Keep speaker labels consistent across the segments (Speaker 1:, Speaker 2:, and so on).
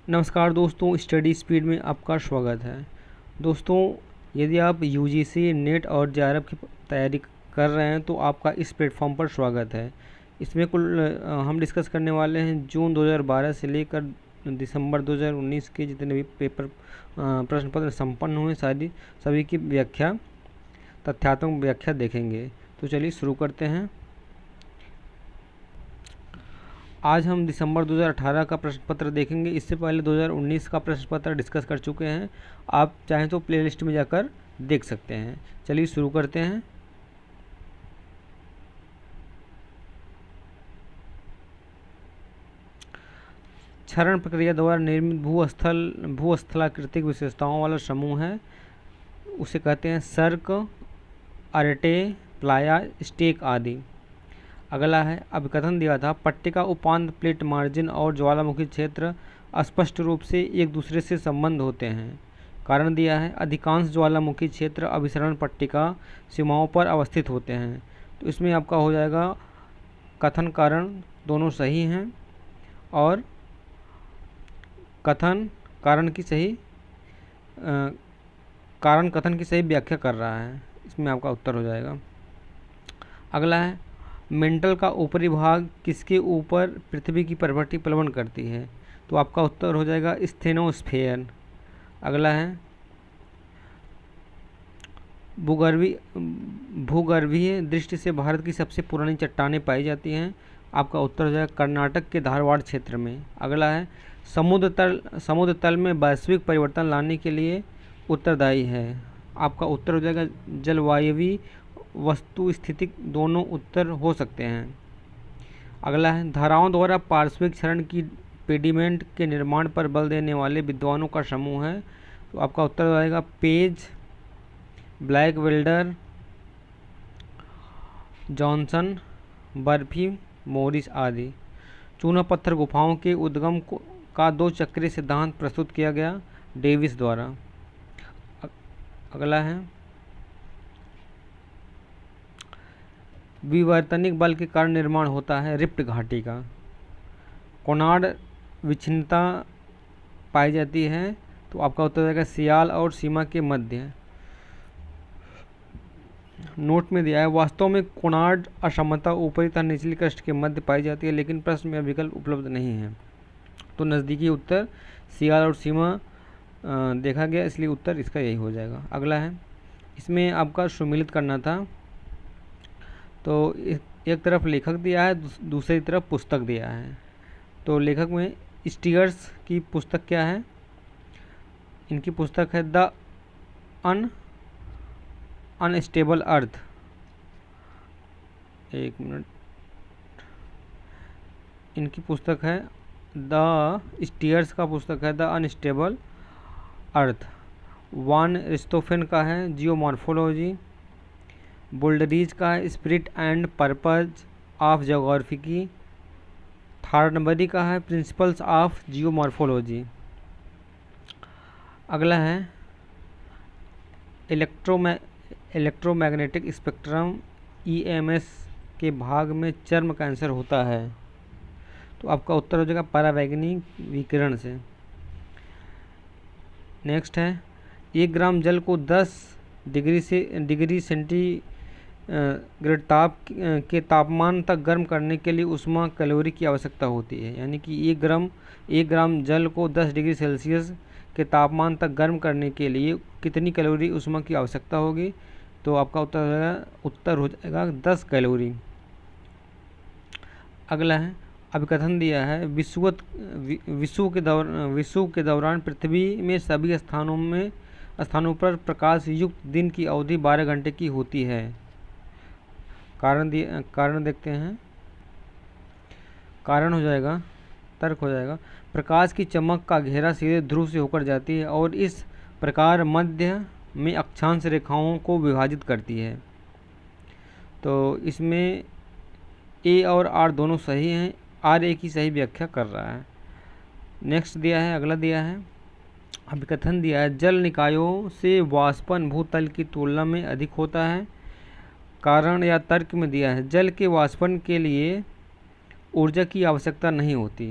Speaker 1: नमस्कार दोस्तों, study speed में आपका स्वागत है। दोस्तों, यदि आप यूजीसी नेट और जेआरएफ की तैयारी कर रहे हैं तो आपका इस प्लेटफॉर्म पर स्वागत है। इसमें कुल हम डिस्कस करने वाले हैं जून 2012 से लेकर दिसंबर 2019 के जितने भी पेपर प्रश्न पत्र संपन्न हुए सभी की व्याख्या, तथ्यात्मक व्याख्या देखेंगे। तो चलिए शुरू करते हैं। आज हम दिसंबर 2018 का प्रश्न पत्र देखेंगे। इससे पहले 2019 का प्रश्न पत्र डिस्कस कर चुके हैं। आप चाहें तो प्लेलिस्ट में जाकर देख सकते हैं। चलिए शुरू करते हैं। क्षरण प्रक्रिया द्वारा निर्मित भूस्थलाकृतिक विशेषताओं वाला समूह है, उसे कहते हैं सर्क, अर्टे, प्लाया, स्टेक आदि। अगला है, अभिकथन दिया था पट्टिका उपांत प्लेट मार्जिन और ज्वालामुखी क्षेत्र स्पष्ट रूप से एक दूसरे से संबंध होते हैं। कारण दिया है अधिकांश ज्वालामुखी क्षेत्र अभिसरण पट्टिका सीमाओं पर अवस्थित होते हैं। तो इसमें आपका हो जाएगा कथन कारण दोनों सही हैं और कथन कारण की सही कारण कथन की सही व्याख्या कर रहा है। इसमें आपका उत्तर हो जाएगा। अगला है, मेंटल का ऊपरी भाग किसके ऊपर पृथ्वी की प्रवृत्ति प्लवन करती है? तो आपका उत्तर हो जाएगा स्थेनोस्फेयर। अगला है, भूगर्भीय दृष्टि से भारत की सबसे पुरानी चट्टानें पाई जाती हैं। आपका उत्तर हो जाएगा कर्नाटक के धारवाड़ क्षेत्र में। अगला है, समुद्र तल में वैश्विक परिवर्तन लाने के लिए उत्तरदायी है। आपका उत्तर हो जाएगा जलवायवी वस्तु स्थितिक, दोनों उत्तर हो सकते हैं। अगला है, धाराओं द्वारा पार्श्विक क्षरण की पेडिमेंट के निर्माण पर बल देने वाले विद्वानों का समूह है। तो आपका उत्तर हो जाएगा पेज, ब्लैक वेल्डर, जॉनसन, बर्फी, मोरिस आदि। चूना पत्थर गुफाओं के उद्गम का दो चक्रीय सिद्धांत प्रस्तुत किया गया डेविस द्वारा। अगला है, विवर्तनिक बल के कारण निर्माण होता है रिफ्ट घाटी का। कोनार्ड विच्छिन्नता पाई जाती है। तो आपका उत्तर जाएगा सियाल और सीमा के मध्य। नोट में दिया है वास्तव में कोनार्ड असमता ऊपरी तथा निचली क्रस्ट के मध्य पाई जाती है, लेकिन प्रश्न में विकल्प उपलब्ध नहीं है। तो नज़दीकी उत्तर सियाल और सीमा देखा गया, इसलिए उत्तर इसका यही हो जाएगा। अगला है, इसमें आपका सुमिलित करना था। तो एक तरफ लेखक दिया है, दूसरी तरफ पुस्तक दिया है। तो लेखक में स्टीयर्स की पुस्तक क्या है? इनकी पुस्तक है द अनस्टेबल अर्थ। एक मिनट, इनकी पुस्तक है द स्टीयर्स का पुस्तक है द अनस्टेबल अर्थ। वान रिस्टोफेन का है जियोमॉर्फोलॉजी। बुल्डरीज का है spirit and purpose of geography की। थॉर्नबरी का है प्रिंसिपल्स ऑफ जियोमॉर्फोलॉजी। अगला है, इलेक्ट्रोमैग्नेटिक स्पेक्ट्रम ईएमएस के भाग में चर्म कैंसर होता है। तो आपका उत्तर हो जाएगा परावैंगनी विकिरण से। नेक्स्ट है, 1 ग्राम जल को 10 डिग्री सेंटीग्रेड के तापमान तक गर्म करने के लिए ऊष्मा कैलोरी की आवश्यकता होती है। यानी कि 1 ग्राम जल को 10 डिग्री सेल्सियस के तापमान तक गर्म करने के लिए कितनी कैलोरी ऊष्मा की आवश्यकता होगी? तो आपका उत्तर हो जाएगा 10 कैलोरी। अगला है, अभिकथन दिया है विषुव के दौरान पृथ्वी में सभी स्थानों पर प्रकाश युक्त दिन की अवधि 12 घंटे की होती है। कारण देखते हैं। कारण हो जाएगा, तर्क हो जाएगा, प्रकाश की चमक का घेरा सीधे ध्रुव से होकर जाती है और इस प्रकार मध्य में अक्षांश रेखाओं को विभाजित करती है। तो इसमें ए और आर दोनों सही हैं, आर ए की सही व्याख्या कर रहा है। नेक्स्ट दिया है, अगला दिया है, अभिकथन दिया है जल निकायों से वाष्पन भूतल की तुलना में अधिक होता है। कारण या तर्क में दिया है जल के वाष्पन के लिए ऊर्जा की आवश्यकता नहीं होती।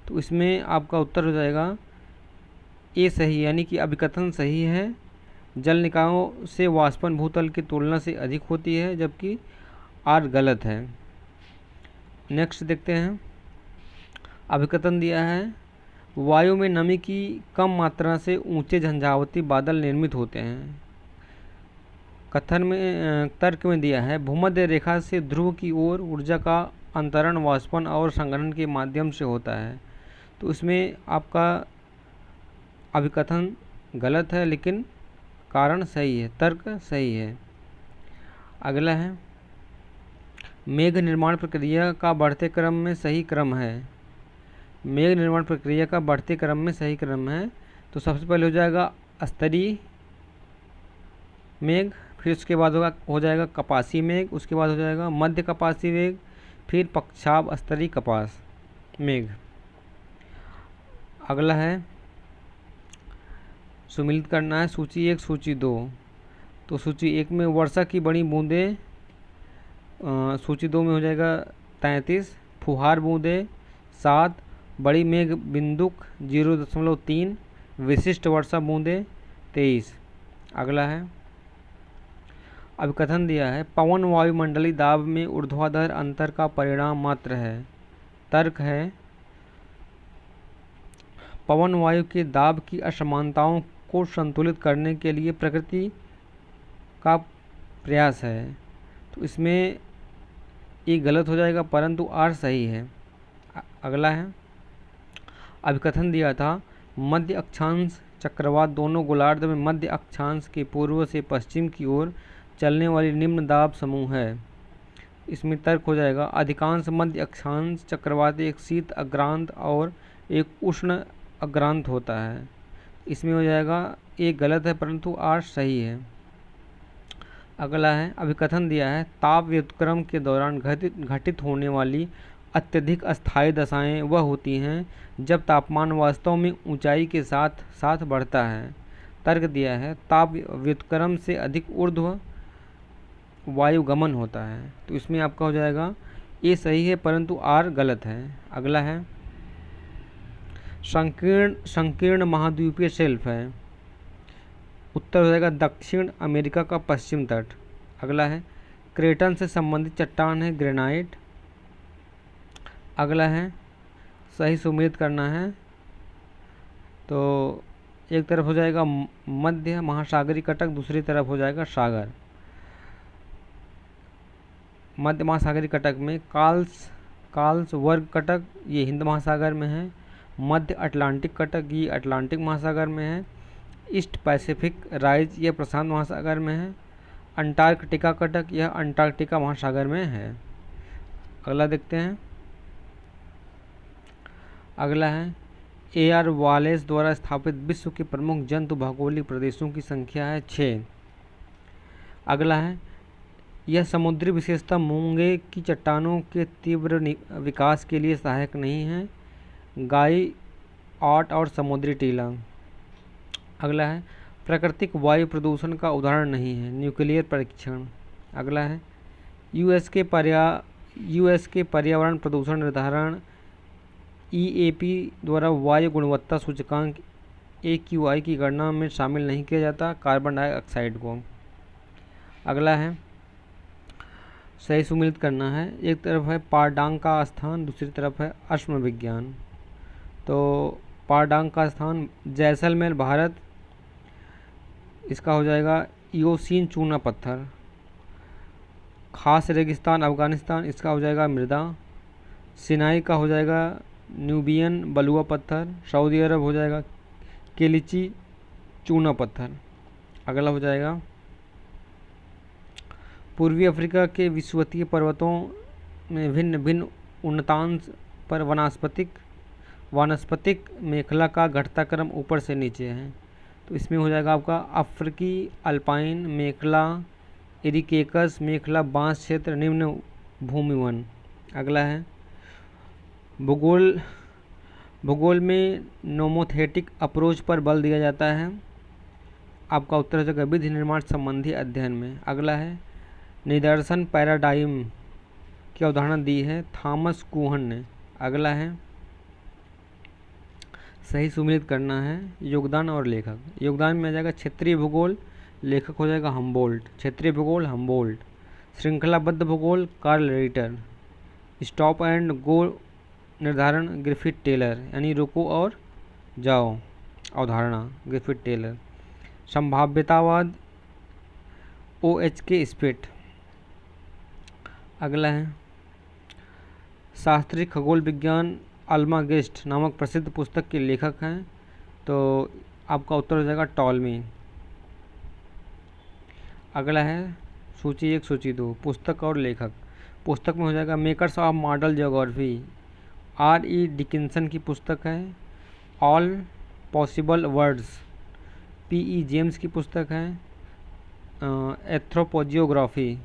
Speaker 1: तो इसमें आपका उत्तर हो जाएगा ए सही यानी कि अभिकथन सही है। जल निकायों से वाष्पन भूतल की तुलना से अधिक होती है, जबकि आर गलत है। नेक्स्ट देखते हैं। अभिकथन दिया है वायु में नमी की कम मात्रा से ऊंचे झंझावती बादल निर्मित होते हैं। कथन में तर्क में दिया है भूमध्य रेखा से ध्रुव की ओर ऊर्जा का अंतरण वाष्पन और संघनन के माध्यम से होता है। तो इसमें आपका अभिकथन गलत है, लेकिन कारण सही है, तर्क सही है। अगला है मेघ निर्माण प्रक्रिया का बढ़ते क्रम में सही क्रम है। मेघ निर्माण प्रक्रिया का बढ़ते क्रम में सही क्रम है। तो सबसे पहले हो जाएगा स्तरीय मेघ, फिर उसके बाद हो जाएगा कपासी मेघ, उसके बाद हो जाएगा मध्य कपासी मेघ, फिर पक्षाभ स्तरीय कपास मेघ। अगला है सुमिलित करना है सूची 1 सूची 2। तो सूची 1 में वर्षा की बड़ी बूंदें, सूची 2 में हो जाएगा 33, फुहार बूंदें 7, बड़ी मेघ बिंदुक 0.3, विशिष्ट वर्षा बूंदें 23। अगला है अभिकथन दिया है पवन वायुमंडलीय दाब में ऊर्ध्वाधर अंतर का परिणाम मात्र है। तर्क है पवन वायु के दाब की असमानताओं को संतुलित करने के लिए प्रकृति का प्रयास है। तो इसमें ये गलत हो जाएगा, परंतु आर सही है। अगला है अभिकथन दिया था मध्य अक्षांश चक्रवात दोनों गोलार्ध में मध्य अक्षांश के पूर्व से पश्चिम की ओर चलने वाली निम्न दाब समूह है। इसमें तर्क हो जाएगा अधिकांश मध्य अक्षांश चक्रवात एक शीत अग्रांत और एक उष्ण अग्रांत होता है। इसमें हो जाएगा एक गलत है, परंतु आर सही है। अगला है अभिकथन दिया है ताप व्युत्क्रम के दौरान घटित होने वाली अत्यधिक अस्थायी दशाएं वह होती हैं जब तापमान वास्तव में ऊंचाई के साथ साथ बढ़ता है। तर्क दिया है ताप व्युत्क्रम से अधिक ऊर्ध्व वायुगमन होता है। तो इसमें आपका हो जाएगा ए सही है, परंतु आर गलत है। अगला है संकीर्ण महाद्वीपीय शेल्फ है। उत्तर हो जाएगा दक्षिण अमेरिका का पश्चिम तट। अगला है क्रेटन से संबंधित चट्टान है ग्रेनाइट। अगला है सही सुमेलित करना है। तो एक तरफ हो जाएगा मध्य महासागरीय कटक, दूसरी तरफ हो जाएगा सागर। मध्य महासागरीय कटक में कार्ल्स वर्ग कटक ये हिंद महासागर में है। मध्य अटलांटिक कटक ये अटलांटिक महासागर में है। ईस्ट पैसिफिक राइज यह प्रशांत महासागर में है। अंटार्कटिका कटक यह अंटार्कटिका महासागर में है। अगला देखते हैं। अगला है A.R. वालेस द्वारा स्थापित विश्व के प्रमुख जंतु भौगोलिक प्रदेशों की संख्या है 6। अगला है यह समुद्री विशेषता मूंगे की चट्टानों के तीव्र विकास के लिए सहायक नहीं है। गाई आट और समुद्री टीला। अगला है प्राकृतिक वायु प्रदूषण का उदाहरण नहीं है न्यूक्लियर परीक्षण। अगला है यूएस के पर्यावरण प्रदूषण निर्धारण EAP द्वारा वायु गुणवत्ता सूचकांक AQI की गणना में शामिल नहीं किया जाता कार्बन डाइऑक्साइड को। अगला है सही सुमेलित करना है। एक तरफ है पारडांग का स्थान, दूसरी तरफ है अश्म विज्ञान। तो पारडांग का स्थान जैसलमेर भारत, इसका हो जाएगा इयोसीन चूना पत्थर। खास रेगिस्तान अफगानिस्तान, इसका हो जाएगा मृदा। सिनाई का हो जाएगा न्यूबियन बलुआ पत्थर। सऊदी अरब हो जाएगा केलिची चूना पत्थर। अगला हो जाएगा पूर्वी अफ्रीका के विषुवतीय पर्वतों में भिन्न भिन्न उन्नतांश पर वानस्पतिक मेखला का घटता क्रम ऊपर से नीचे है। तो इसमें हो जाएगा आपका अफ्रीकी अल्पाइन मेखला, इरिकेकस मेखला, बांस क्षेत्र, निम्न भूमिवन। अगला है भूगोल में नोमोथेटिक अप्रोच पर बल दिया जाता है। आपका उत्तर हो जाएगा विधि निर्माण संबंधी अध्ययन में। अगला है निदर्शन पैराडाइम की अवधारणा दी है थॉमस कुहन ने। अगला है सही सुमेलित करना है। योगदान और लेखक, योगदान में आ जाएगा क्षेत्रीय भूगोल, लेखक हो जाएगा हम्बोल्ट, क्षेत्रीय भूगोल हम्बोल्ट। श्रृंखलाबद्ध भूगोल Carl Ritter. Stop and go निर्धारण ग्रिफिथ टेलर, यानी रुको और जाओ अवधारणा ग्रिफिथ टेलर। संभाव्यतावाद OHK स्पिट। अगला है शास्त्रीय खगोल विज्ञान अल्मागेस्ट नामक प्रसिद्ध पुस्तक के लेखक हैं, तो आपका उत्तर हो जाएगा टॉलमी। अगला है सूची 1 सूची 2 पुस्तक और लेखक। पुस्तक में हो जाएगा makers of model geography, R.E. Dickinson की पुस्तक है। All possible words, P.E. James की पुस्तक है। एथ्रोपोजियोग्राफी,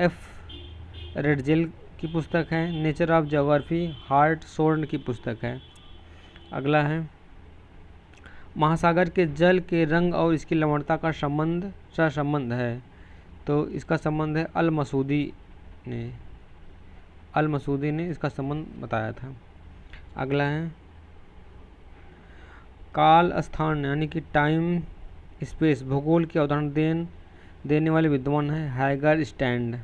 Speaker 1: F. रेडजेल की पुस्तक है। Nature of geography, heart sworn की पुस्तक है। अगला है महासागर के जल के रंग और इसकी लवणता का सहसंबंध है, तो इसका संबंध है अल मसूदी ने इसका संबंध बताया था। अगला है काल स्थान यानी कि टाइम स्पेस भूगोल की अवधारणा देने वाले विद्वान हैं हाइगर स्टैंड।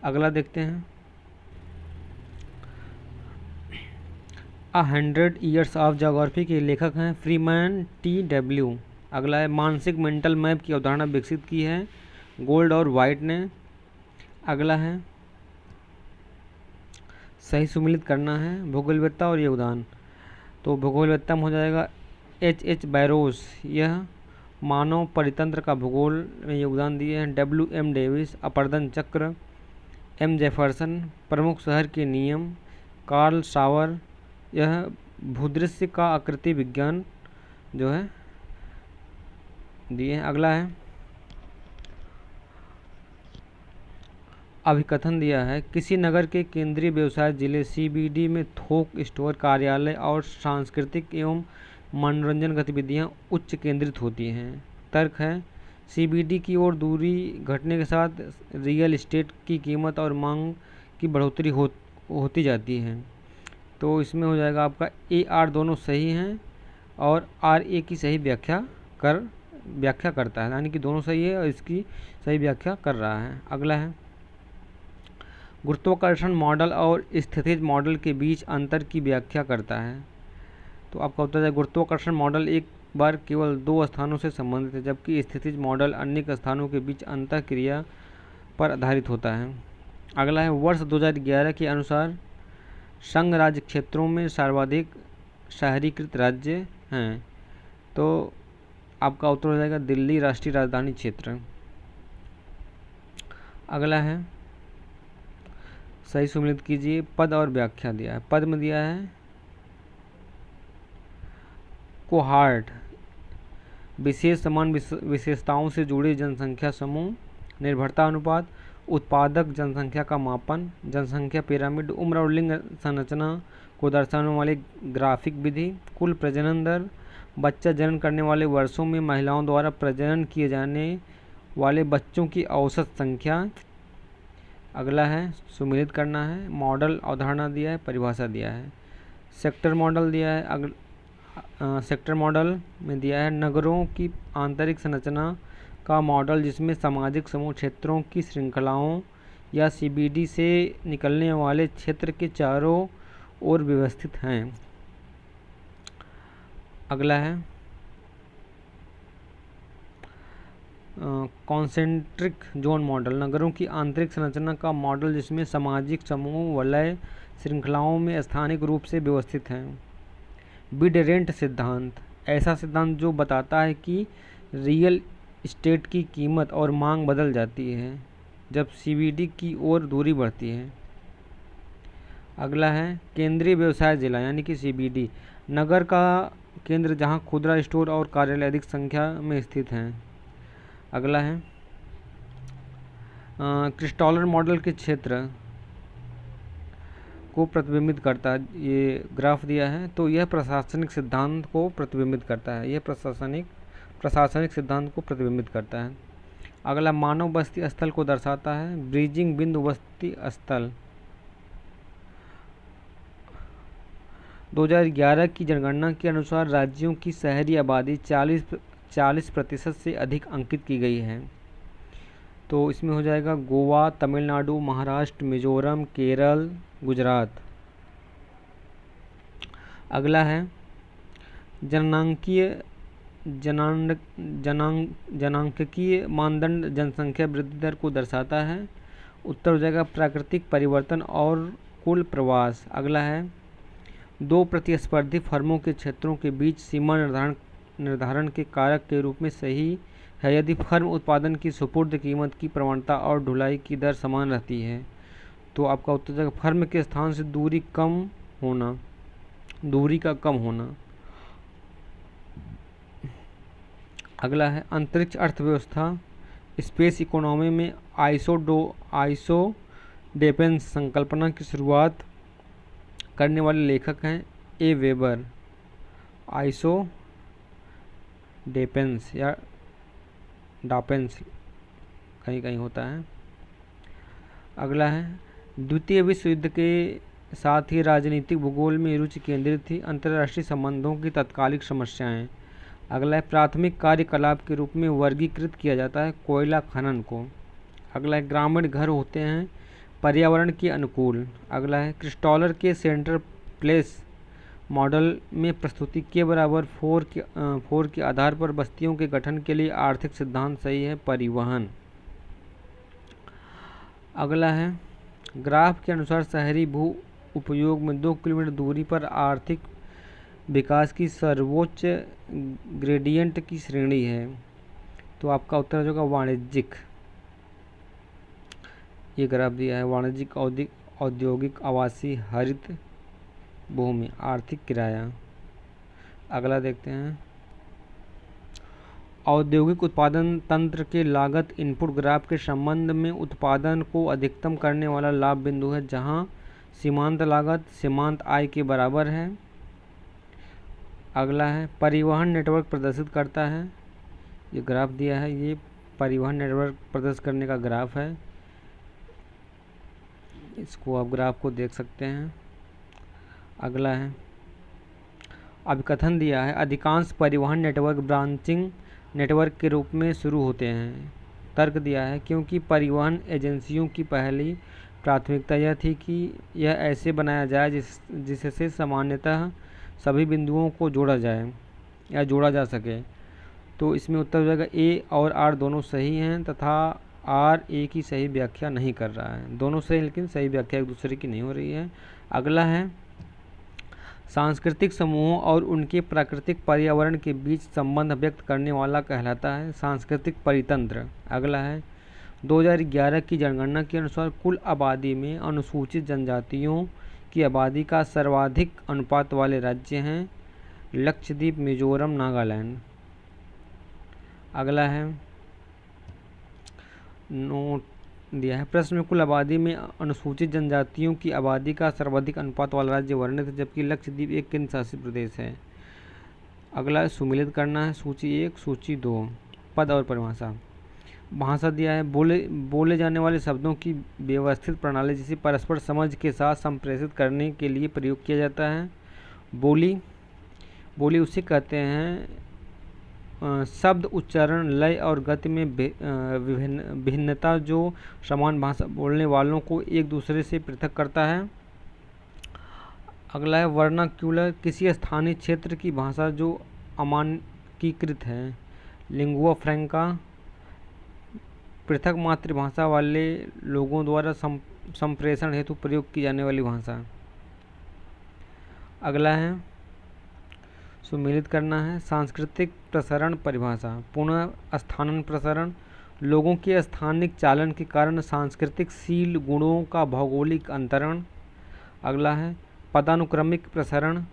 Speaker 1: अगला देखते हैं 100 ईयर्स ऑफ ज्योग्राफी के लेखक हैं फ्रीमैन T.W। अगला है मानसिक मेंटल मैप की अवधारणा विकसित की है गोल्ड और वाइट ने। अगला है सही सुमेलित करना है भूगोलवेत्ता और योगदान, तो भूगोलवेत्ता में हो जाएगा H.H. बैरोस, यह मानव परितंत्र का भूगोल में योगदान दिए हैं। W.M. डेविस, अपर्दन चक्र। M. जेफरसन, प्रमुख शहर के नियम। कार्ल सावर, यह भूदृश्य का आकृति विज्ञान जो है दिए हैं। अगला है अभिकथन दिया है किसी नगर के केंद्रीय व्यवसाय जिले CBD में थोक स्टोर कार्यालय और सांस्कृतिक एवं मनोरंजन गतिविधियां उच्च केंद्रित होती हैं। तर्क है CBD की ओर दूरी घटने के साथ रियल एस्टेट की कीमत और मांग की बढ़ोतरी होती जाती है, तो इसमें हो जाएगा आपका AR दोनों सही हैं और RA की सही व्याख्या करता है, यानी कि दोनों सही है और इसकी सही व्याख्या कर रहा है। अगला है गुरुत्वाकर्षण मॉडल और स्थितिज मॉडल के बीच अंतर की व्याख्या करता है, तो आपका उत्तर है गुरुत्वाकर्षण मॉडल एक बार केवल 2 स्थानों से संबंधित है, जबकि स्थितिज मॉडल अनेक स्थानों के बीच अंतःक्रिया पर आधारित होता है। अगला है वर्ष 2011 के अनुसार संघ राज्य क्षेत्रों में सर्वाधिक शहरीकृत राज्य हैं, तो आपका उत्तर हो जाएगा दिल्ली राष्ट्रीय राजधानी क्षेत्र। अगला है सही सुमेलित कीजिए पद और व्याख्या दिया है। पद में दिया है कोहार्ट, विशेष समान विशेषताओं से जुड़े जनसंख्या समूह। निर्भरता अनुपात, उत्पादक जनसंख्या का मापन। जनसंख्या पिरामिड, उम्र और लिंग संरचना को दर्शाने वाली ग्राफिक विधि। कुल प्रजनन दर, बच्चा जन्म करने वाले वर्षों में महिलाओं द्वारा प्रजनन किए जाने वाले बच्चों की औसत संख्या। अगला है सुमेलित करना है मॉडल अवधारणा दिया है, परिभाषा दिया है। सेक्टर मॉडल दिया है। सेक्टर मॉडल में दिया है नगरों की आंतरिक संरचना का मॉडल जिसमें सामाजिक समूह क्षेत्रों की श्रृंखलाओं या CBD से निकलने वाले क्षेत्र के चारों ओर व्यवस्थित हैं। अगला है कॉन्सेंट्रिक जोन मॉडल, नगरों की आंतरिक संरचना का मॉडल जिसमें सामाजिक समूह वलय श्रृंखलाओं में स्थानिक रूप से व्यवस्थित हैं। बिड रेंट सिद्धांत, ऐसा सिद्धांत जो बताता है कि रियल एस्टेट की कीमत और मांग बदल जाती है जब CBD की ओर दूरी बढ़ती है। अगला है केंद्रीय व्यवसाय जिला यानी कि CBD, नगर का केंद्र जहां खुदरा स्टोर और कार्यालय अधिक संख्या में स्थित हैं। अगला है क्रिस्टॉलर मॉडल के क्षेत्र को प्रतिबिंबित करता है, ये ग्राफ दिया है, तो यह प्रशासनिक सिद्धांत को प्रतिबिंबित करता है, यह प्रशासनिक सिद्धांत को प्रतिबिंबित करता है। अगला मानव बस्ती स्थल को दर्शाता है, ब्रीजिंग बिंदु बस्ती स्थल 2011 की जनगणना के अनुसार राज्यों की शहरी आबादी 40% से अधिक अंकित की गई है। तो इसमें हो जाएगा गोवा, तमिलनाडु, महाराष्ट्र, मिजोरम, केरल, गुजरात। अगला है जनांकीय मानदंड जनसंख्या वृद्धि दर को दर्शाता है। उत्तर हो जाएगा प्राकृतिक परिवर्तन और कुल प्रवास। अगला है दो प्रतिस्पर्धी फर्मों के क्षेत्रों के बीच सीमा निर्धारण के कारक के रूप में सही है यदि फर्म उत्पादन की सुपुर्द कीमत की प्रवणता और ढुलाई की दर समान रहती है। तो आपका उत्तर हो जाएगा फर्म के स्थान से दूरी का कम होना। अगला है अंतरिक्ष अर्थव्यवस्था स्पेस इकोनॉमी में आइसोडेपेंस संकल्पना की शुरुआत करने वाले लेखक हैं ए वेबर। आइसोडेपेंस या डापेंस कहीं कहीं होता है। अगला है द्वितीय विश्व युद्ध के साथ ही राजनीतिक भूगोल में रुचि केंद्रित थी। अंतर्राष्ट्रीय संबंधों की तत्कालिक समस्याएं। अगला है प्राथमिक कार्यकलाप के रूप में वर्गीकृत किया जाता है कोयला खनन को। अगला है ग्रामीण घर होते हैं पर्यावरण के अनुकूल। अगला है क्रिस्टॉलर के सेंटर प्लेस मॉडल में प्रस्तुति के बराबर 4 के आधार पर बस्तियों के गठन के लिए आर्थिक सिद्धांत सही है परिवहन। अगला है ग्राफ के अनुसार शहरी भू उपयोग में 2 किलोमीटर दूरी पर आर्थिक विकास की सर्वोच्च ग्रेडियंट की श्रेणी है। तो आपका उत्तर हो जाएगा वाणिज्यिक। ये ग्राफ दिया है वाणिज्यिक, औद्योगिक, आवासीय, हरित भूमि, आर्थिक किराया। अगला देखते हैं औद्योगिक उत्पादन तंत्र के लागत इनपुट ग्राफ के संबंध में उत्पादन को अधिकतम करने वाला लाभ बिंदु है जहां सीमांत लागत सीमांत आय के बराबर है। अगला है परिवहन नेटवर्क प्रदर्शित करता है। ये ग्राफ दिया है ये परिवहन नेटवर्क प्रदर्शित करने का ग्राफ है। इसको आप ग्राफ को देख सकते हैं। अगला है अभिकथन दिया है अधिकांश परिवहन नेटवर्क ब्रांचिंग नेटवर्क के रूप में शुरू होते हैं। तर्क दिया है क्योंकि परिवहन एजेंसियों की पहली प्राथमिकता यह थी कि यह ऐसे बनाया जाए जिससे सामान्यतः सभी बिंदुओं को जोड़ा जाए या जोड़ा जा सके। तो इसमें उत्तर हो जाएगा ए और आर दोनों सही हैं तथा आर ए की सही व्याख्या नहीं कर रहा है। दोनों सही लेकिन सही व्याख्या एक दूसरे की नहीं हो रही है। अगला है सांस्कृतिक समूहों और उनके प्राकृतिक पर्यावरण के बीच संबंध व्यक्त करने वाला कहलाता है सांस्कृतिक परितंत्र। अगला है 2011 की जनगणना के अनुसार कुल आबादी में अनुसूचित जनजातियों की आबादी का सर्वाधिक अनुपात वाले राज्य हैं लक्षद्वीप, मिजोरम, नागालैंड। अगला है नोट दिया है प्रश्न में कुल आबादी में अनुसूचित जनजातियों की आबादी का सर्वाधिक अनुपात वाला राज्य वर्णित है जबकि लक्षद्वीप एक केंद्र शासित प्रदेश है। अगला सुमिलित करना है सूची 1 सूची 2 पद और परिभाषा। भाषा दिया है बोले जाने वाले शब्दों की व्यवस्थित प्रणाली जिसे परस्पर समझ के साथ संप्रेषित करने के लिए प्रयोग किया जाता है। बोली उसे कहते हैं शब्द उच्चारण लय और गति में भिन्नता जो समान भाषा बोलने वालों को एक दूसरे से पृथक करता है। अगला है वर्नाक्यूलर किसी स्थानीय क्षेत्र की भाषा जो अमानकीकृत है। लिंगुआ फ्रैंका पृथक मातृभाषा वाले लोगों द्वारा संप्रेषण हेतु प्रयोग की जाने वाली भाषा। अगला है सुमेलित करना है सांस्कृतिक प्रसारण परिभाषा। पुनः स्थानन प्रसारण लोगों के स्थानिक चालन के कारण सांस्कृतिक शील गुणों का भौगोलिक अंतरण। अगला है पदानुक्रमिक प्रसारण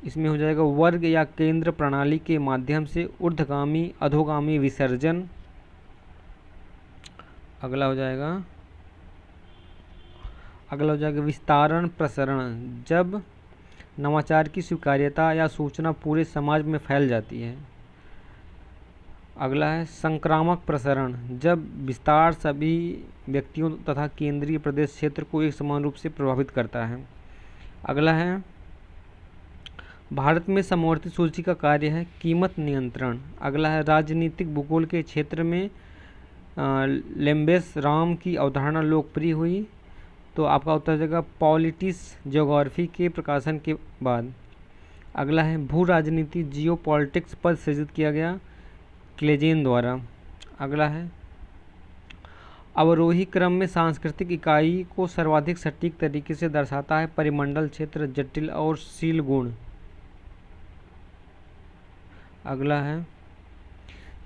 Speaker 1: इसमें हो जाएगा वर्ग या केंद्र प्रणाली के माध्यम से ऊर्ध्वगामी अधोगामी विसर्जन। अगला हो जाएगा विस्तारण प्रसारण जब नवाचार की स्वीकार्यता या सूचना पूरे समाज में फैल जाती है। अगला है संक्रामक प्रसारण जब विस्तार सभी व्यक्तियों तथा केंद्रीय प्रदेश क्षेत्र को एक समान रूप से प्रभावित करता है। अगला है भारत में समवर्ती सूची का कार्य है कीमत नियंत्रण। अगला है राजनीतिक भूगोल के क्षेत्र में लेम्बेस राम की अवधारणा लोकप्रिय हुई। तो आपका उत्तर हो जाएगा पॉलिटिक्स ज्योग्राफी के प्रकाशन के बाद। अगला है भू राजनीति जियो पॉलिटिक्स पद सृजित किया गया क्लेजेन द्वारा। अगला है अवरोही क्रम में सांस्कृतिक इकाई को सर्वाधिक सटीक तरीके से दर्शाता है परिमंडल क्षेत्र जटिल और शील गुण। अगला है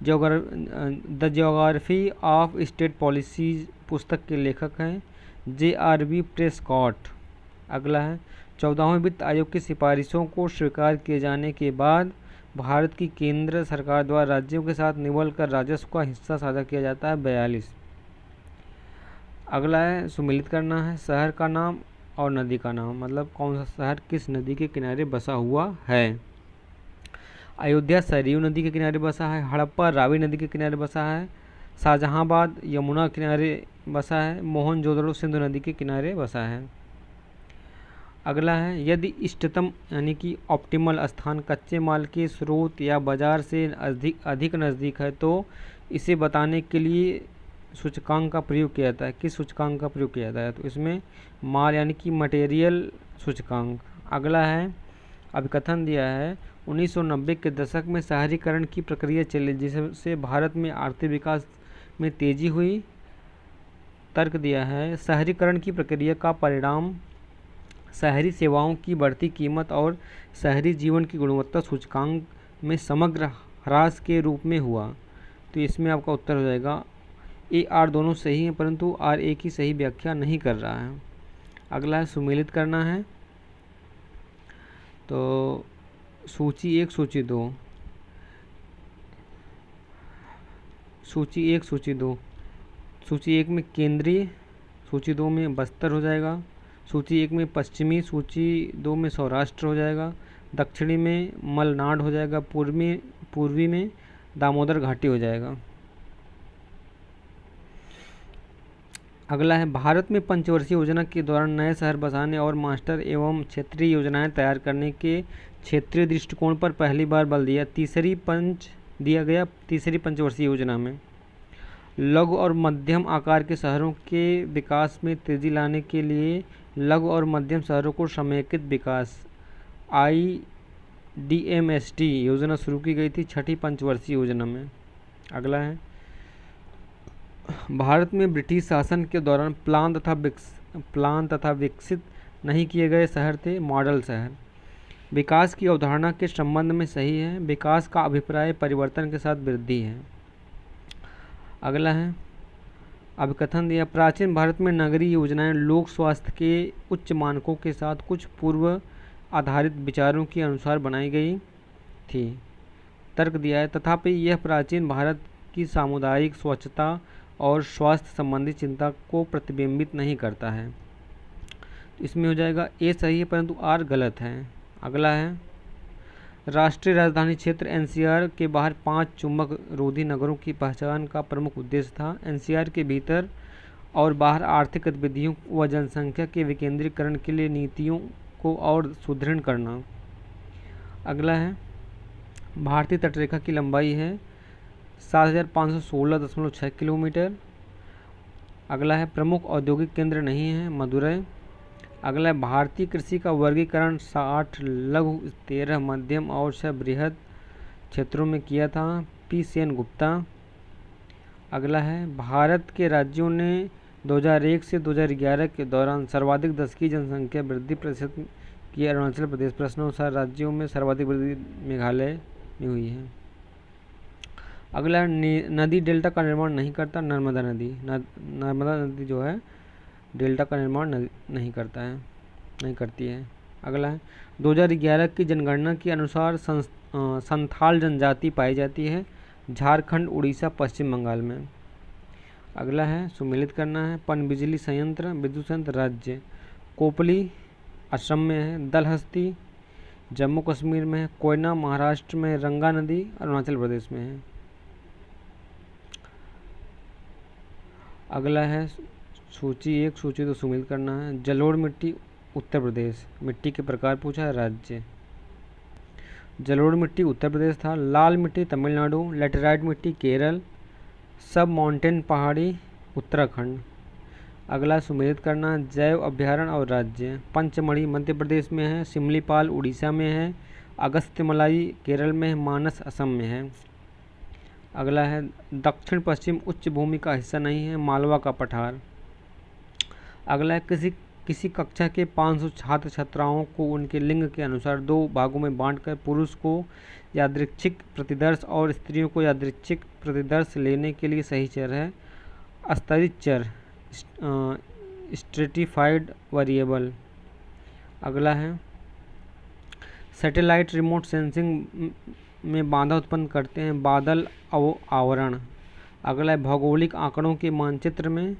Speaker 1: the geography of state policies पुस्तक के लेखक हैं JRB प्रेस्कॉट। अगला है 14वें वित्त आयोग की सिफारिशों को स्वीकार किए जाने के बाद भारत की केंद्र सरकार द्वारा राज्यों के साथ निवल कर राजस्व का हिस्सा साझा किया जाता है 42। अगला है सुमेलित करना है शहर का नाम और नदी का नाम, मतलब कौन सा शहर किस नदी के किनारे बसा हुआ है। अयोध्या सरयू नदी के किनारे बसा है, हड़प्पा रावी नदी के किनारे बसा है, शाहजहांबाद यमुना किनारे बसा है, मोहनजोदड़ो सिंधु नदी के किनारे बसा है। अगला है यदि इष्टतम यानी कि ऑप्टिमल स्थान कच्चे माल के स्रोत या बाजार से अधिक नज़दीक है तो इसे बताने के लिए सूचकांक का प्रयोग किया जाता है। किस सूचकांक का प्रयोग किया जाता है? तो इसमें माल यानी कि मटेरियल सूचकांक। अगला है अभिकथन दिया है 1990 के दशक में शहरीकरण की प्रक्रिया चली जिससे भारत में आर्थिक विकास में तेजी हुई। तर्क दिया है शहरीकरण की प्रक्रिया का परिणाम शहरी सेवाओं की बढ़ती कीमत और शहरी जीवन की गुणवत्ता सूचकांक में समग्र ह्रास के रूप में हुआ। तो इसमें आपका उत्तर हो जाएगा ए आर दोनों सही हैं परंतु आर एक ही सही व्याख्या नहीं कर रहा है। अगला है सुमेलित करना है। तो सूची 1 सूची 2, सूची 1 सूची 2, सूची 1 में केंद्रीय, सूची 2 में बस्तर हो जाएगा, सूची 1 में पश्चिमी, सूची 2 में सौराष्ट्र हो जाएगा, दक्षिणी में मलनाड हो जाएगा, पूर्वी में दामोदर घाटी हो जाएगा। अगला है भारत में पंचवर्षीय योजना के दौरान नए शहर बसाने और मास्टर एवं क्षेत्रीय योजनाएं तैयार करने के क्षेत्रीय दृष्टिकोण पर पहली बार बल दिया गया तीसरी पंचवर्षीय योजना में। लघु और मध्यम आकार के शहरों के विकास में तेजी लाने के लिए लघु और मध्यम शहरों को समेकित विकास IDMST योजना शुरू की गई थी छठी पंचवर्षीय योजना में। अगला है भारत में ब्रिटिश शासन के दौरान प्लान तथा विकसित नहीं किए गए शहर थे मॉडल शहर। विकास की अवधारणा के संबंध में सही है, विकास का अभिप्राय परिवर्तन के साथ वृद्धि है। अगला है अभिकथन दिया प्राचीन भारत में नगरीय योजनाएं लोक स्वास्थ्य के उच्च मानकों के साथ कुछ पूर्व आधारित विचारों के अनुसार बनाई गई थी। तर्क दिया है तथापि यह प्राचीन भारत की सामुदायिक स्वच्छता और स्वास्थ्य संबंधी चिंता को प्रतिबिंबित नहीं करता है। इसमें हो जाएगा ए सही है परंतु आर गलत है। अगला है राष्ट्रीय राजधानी क्षेत्र NCR के बाहर 5 चुंबक रोधी नगरों की पहचान का प्रमुख उद्देश्य था NCR के भीतर और बाहर आर्थिक गतिविधियों व जनसंख्या के विकेंद्रीकरण के लिए नीतियों को और सुदृढ़ करना। अगला है भारतीय तटरेखा की लंबाई है 7516.6 किलोमीटर। अगला है प्रमुख औद्योगिक केंद्र नहीं है मदुरै। अगला है भारतीय कृषि का वर्गीकरण 60 लघु 13 मध्यम और 6 बृहद क्षेत्रों में किया था P सेनगुप्ता। अगला है भारत के राज्यों ने 2001 से 2011 के दौरान सर्वाधिक दशकीय जनसंख्या वृद्धि प्रतिशत की अरुणाचल प्रदेश। प्रश्नानुसार राज्यों में सर्वाधिक वृद्धि मेघालय में हुई है। अगला नदी डेल्टा का निर्माण नहीं करता नर्मदा नदी। नर्मदा नदी जो है डेल्टा का निर्माण नहीं करती है। अगला है 2011 की जनगणना के अनुसार संथाल जनजाति पाई जाती है झारखंड, उड़ीसा, पश्चिम बंगाल में। अगला है सुमेलित करना है पनबिजली संयंत्र विद्युत संयंत्र राज्य कोपली असम में है, दलहस्ती जम्मू कश्मीर में है, कोयना महाराष्ट्र में, रंगा नदी अरुणाचल प्रदेश में है। अगला है सूची 1 सूची 2 सुमेलित करना है जलोढ़ मिट्टी उत्तर प्रदेश। मिट्टी के प्रकार पूछा है राज्य। जलोढ़ मिट्टी उत्तर प्रदेश था, लाल मिट्टी तमिलनाडु, लेटेराइट मिट्टी केरल, सब माउंटेन पहाड़ी उत्तराखंड। अगला सुमेलित करना, जैव अभ्यारण्य और राज्य, पंचमढ़ी मध्य प्रदेश में है, सिमलीपाल उड़ीसा में है, अगस्त्यमलाई केरल में है, मानस असम में है। अगला है दक्षिण पश्चिम उच्च भूमि का हिस्सा नहीं है, मालवा का पठार। अगला है किसी कक्षा के 500 छात्र छात्राओं को उनके लिंग के अनुसार 2 भागों में बांटकर पुरुष को यादृच्छिक प्रतिदर्श और स्त्रियों को यादृच्छिक प्रतिदर्श लेने के लिए सही चर है अस्तरित चर, स्ट्रेटिफाइड वेरिएबल। अगला है सैटेलाइट रिमोट सेंसिंग में बाधा उत्पन्न करते हैं बादल आवरण। अगला है भौगोलिक आंकड़ों के मानचित्र में,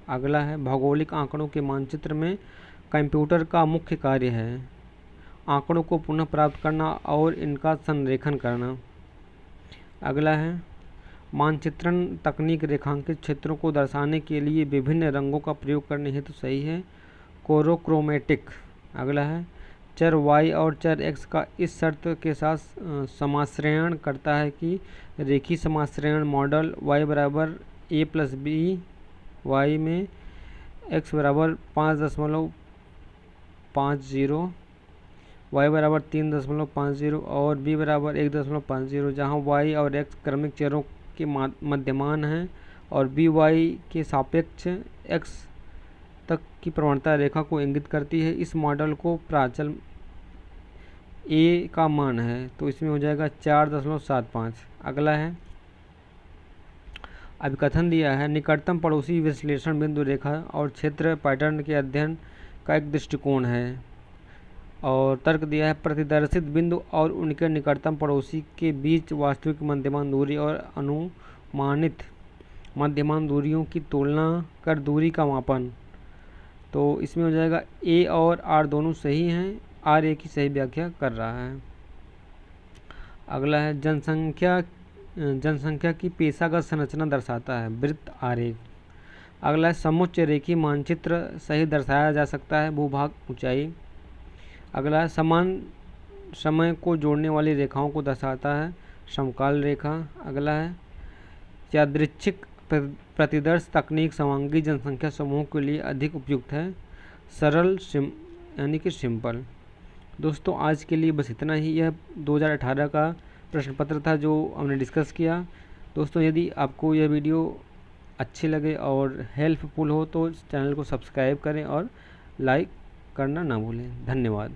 Speaker 1: अगला है भौगोलिक आंकड़ों के मानचित्र में कंप्यूटर का मुख्य कार्य है आंकड़ों को पुनः प्राप्त करना और इनका संरेखन करना। अगला है मानचित्रण तकनीक रेखांकित क्षेत्रों को दर्शाने के लिए विभिन्न रंगों का प्रयोग करने हेतु सही है कोरोक्रोमेटिक। अगला है चर y और चर x का इस शर्त के साथ समाश्रयण करता है कि रेखीय समाश्रयण मॉडल y बराबर a प्लस बी y में x बराबर 5.50, y बराबर 3.50 और b बराबर 1.50, जहाँ y और x क्रमिक चरों के मध्यमान हैं और b y के सापेक्ष x तक की प्रवणता रेखा को इंगित करती है। इस मॉडल को प्राचल a का मान है तो इसमें हो जाएगा 4.75। अगला है अभिकथन दिया है निकटतम पड़ोसी विश्लेषण बिंदु रेखा और क्षेत्र पैटर्न के अध्ययन का एक दृष्टिकोण है और तर्क दिया है प्रतिदर्शित बिंदु और उनके निकटतम पड़ोसी के बीच वास्तविक मध्यमान दूरी और अनुमानित मध्यमान दूरियों की तुलना कर दूरी का मापन। तो इसमें हो जाएगा a और r दोनों सही हैं, r एक ही सही व्याख्या कर रहा है। अगला है जनसंख्या की पेशागत संरचना दर्शाता है वृत्त आरेख। अगला है समुच्च रेखीय मानचित्र सही दर्शाया जा सकता है भूभाग ऊंचाई। अगला है समान समय को जोड़ने वाली रेखाओं को दर्शाता है समकाल रेखा। अगला है यादृच्छिक प्रतिदर्श तकनीक समांगी जनसंख्या समूह के लिए अधिक उपयुक्त है सरल यानी कि सिंपल। दोस्तों आज के लिए बस इतना ही। यह 2018 का प्रश्न पत्र था जो हमने डिस्कस किया। दोस्तों यदि आपको यह वीडियो अच्छी लगे और हेल्पफुल हो तो चैनल को सब्सक्राइब करें और लाइक करना ना भूलें। धन्यवाद।